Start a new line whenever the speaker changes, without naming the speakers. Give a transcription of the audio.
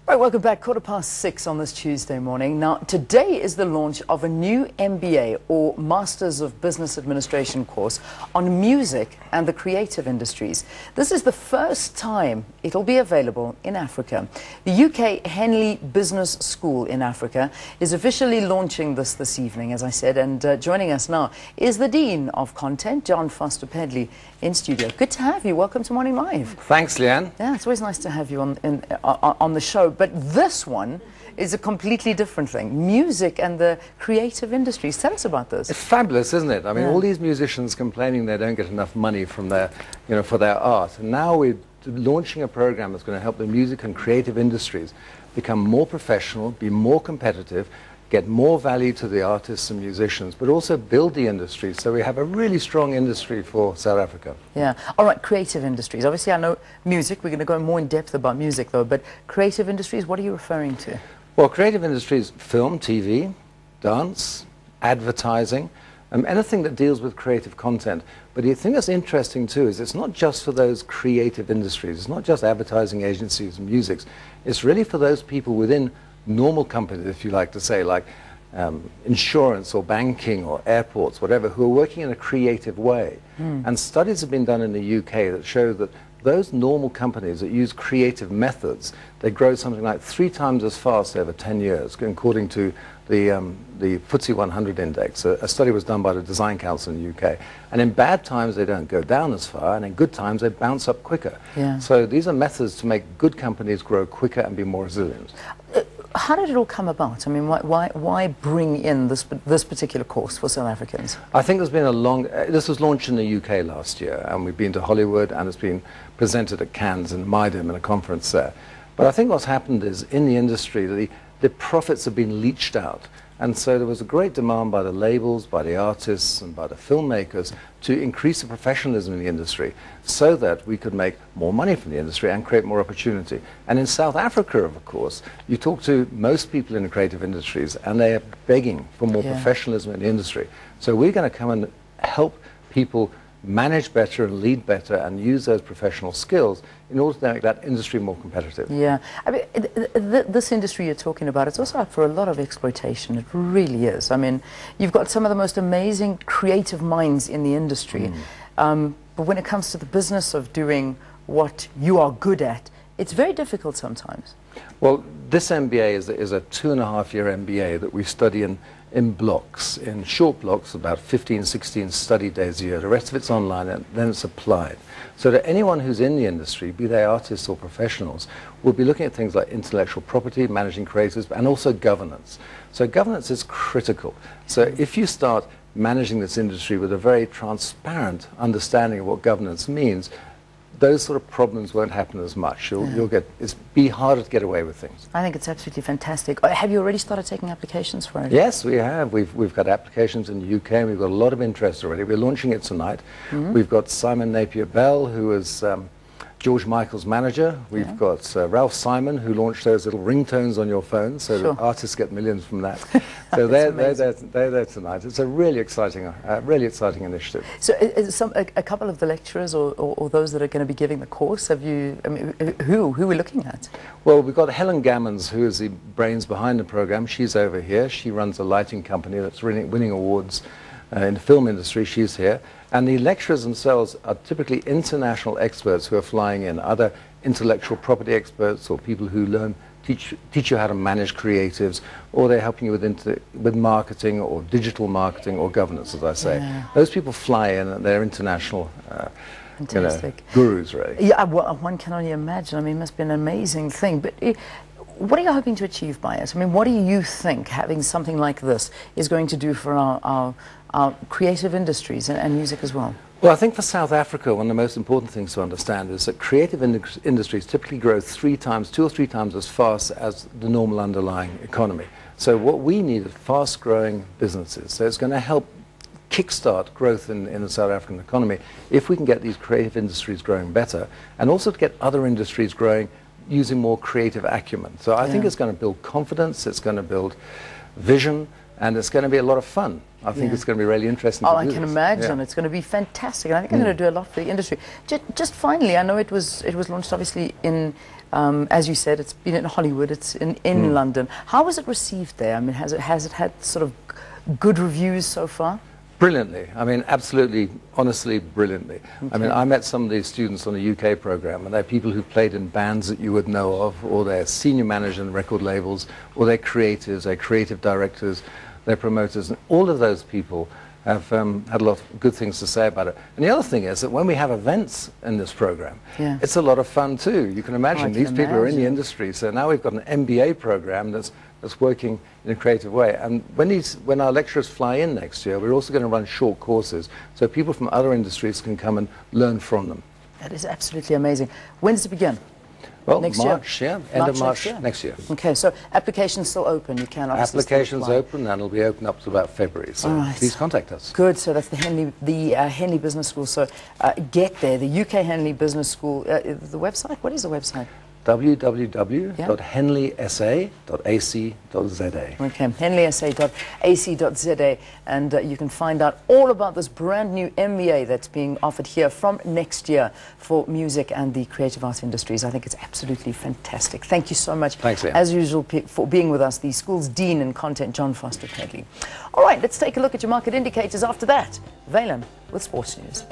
Right, welcome back. 6:15 on this Tuesday morning. Now, today is the launch of a new MBA, or Masters of Business Administration course, on music and the creative industries. This is the first time it'll be available in Africa. The UK Henley Business School in Africa is officially launching this evening, as I said, and joining us now is the Dean of Content, Jon Foster-Pedley, in studio. Good to have you. Welcome to Morning Live.
Thanks, Leanne.
Yeah, it's always nice to have you on the show. But this one is a completely different thing. Music and the creative industries. Tell us about this.
It's fabulous, isn't it? I mean, all these musicians complaining they don't get enough money from their, for their art. And now we're launching a program that's going to help the music and creative industries become more professional, be more competitive, get more value to the artists and musicians, but also build the industry so we have a really strong industry for South Africa.
Yeah. All right, creative industries. Obviously, I know music. We're going to go more in depth about music, though. But creative industries, what are you referring to?
Well, creative industries, film, TV, dance, advertising, anything that deals with creative content. But the thing that's interesting, too, is it's not just for those creative industries. It's not just advertising agencies and musics. It's really for those people within normal companies, if you like to say, like insurance or banking or airports, whatever, who are working in a creative way. And studies have been done in the UK that show that those normal companies that use creative methods, they grow something like 3 times as fast over 10 years, according to the FTSE 100 index. A study was done by the Design Council in the UK. And in bad times, they don't go down as far, and in good times, they bounce up quicker.
Yeah.
So these are methods to make good companies grow quicker and be more resilient.
How did it all come about? I mean, why bring in this particular course for South Africans?
I think there's been a long... this was launched in the UK last year, and we've been to Hollywood, and it's been presented at Cannes and Maidim in a conference there. But I think what's happened is, in the industry, the profits have been leached out. And so there was a great demand by the labels, by the artists, and by the filmmakers to increase the professionalism in the industry so that we could make more money from the industry and create more opportunity. And in South Africa, of course, you talk to most people in the creative industries, and they are begging for more professionalism in the industry. So we're going to come and help people manage better and lead better and use those professional skills in order to make that industry more competitive.
Yeah. I mean, this industry you're talking about, it's also up for a lot of exploitation. It really is. I mean, you've got some of the most amazing creative minds in the industry. But when it comes to the business of doing what you are good at, it's very difficult sometimes.
Well, this MBA is a 2.5-year MBA that we study in blocks, in short blocks, about 15, 16 study days a year. The rest of it's online, and then it's applied. So that anyone who's in the industry, be they artists or professionals, will be looking at things like intellectual property, managing creatives, and also governance. So governance is critical. So if you start managing this industry with a very transparent understanding of what governance means, those sort of problems won't happen as much. You'll be harder to get away with things.
I think it's absolutely fantastic. Have you already started taking applications for it?
Yes, we have. We've got applications in the UK, and we've got a lot of interest already. We're launching it tonight. We've got Simon Napier-Bell, who is George Michael's manager. We've got Ralph Simon, who launched those little ringtones on your phone, so that artists get millions from that. So they're there tonight. It's a really exciting initiative.
So a couple of the lecturers or those that are going to be giving the course, have you, I mean, who are we looking at? Well,
we've got Helen Gammons, who is the brains behind the program. She's over here. She runs a lighting company that's winning awards in the film industry. She's here. And the lecturers themselves are typically international experts who are flying in, other intellectual property experts or people who teach you how to manage creatives, or they're helping you with marketing or digital marketing or governance, as I say. Yeah. Those people fly in, and they're international gurus, really.
Yeah, well, one can only imagine. I mean, it must be an amazing thing. But what are you hoping to achieve by it? I mean, what do you think having something like this is going to do for our creative industries and music as well?
Well, I think for South Africa, one of the most important things to understand is that creative industries typically grow 2 or 3 times as fast as the normal underlying economy. So what we need is fast-growing businesses. So it's going to help kickstart growth in the South African economy if we can get these creative industries growing better, and also to get other industries growing using more creative acumen. So I think it's going to build confidence, it's going to build vision, and it's going to be a lot of fun. I think it's going to be really interesting.
Oh,
to
I
do
can
this.
imagine. It's going to be fantastic. And I think I'm going to do a lot for the industry. Just finally, I know it was launched obviously in, as you said, it's been in Hollywood, it's in London. How was it received there? I mean, has it had sort of good reviews so far?
Brilliantly. I mean, absolutely, honestly, brilliantly. Okay. I mean, I met some of these students on the UK program, and they're people who've played in bands that you would know of, or they're senior managers in record labels, or they're creators, they're creative directors, they're promoters, and all of those people have had a lot of good things to say about it. And the other thing is that when we have events in this program, it's a lot of fun too. You can imagine these people are in the industry, so now we've got an MBA program that's working in a creative way. And when our lecturers fly in next year, we're also going to run short courses, so people from other industries can come and learn from them.
That is absolutely amazing. When does it begin?
Well,
next
March,
year?
End of March next year.
Okay, so applications still open. You can obviously
applications open, and it'll be open up to about February. So please contact us.
Good. So that's the Henley Business School. So get there. The UK Henley Business School. The website. What is the website?
www.henleysa.ac.za.
Okay, henleysa.ac.za, and you can find out all about this brand new MBA that's being offered here from next year for music and the creative arts industries. I think it's absolutely fantastic. Thank you so much,
thanks,
as usual, for being with us, the school's Dean in Content, Jon Foster-Pedley. All right, let's take a look at your market indicators after that. Valen with Sports News.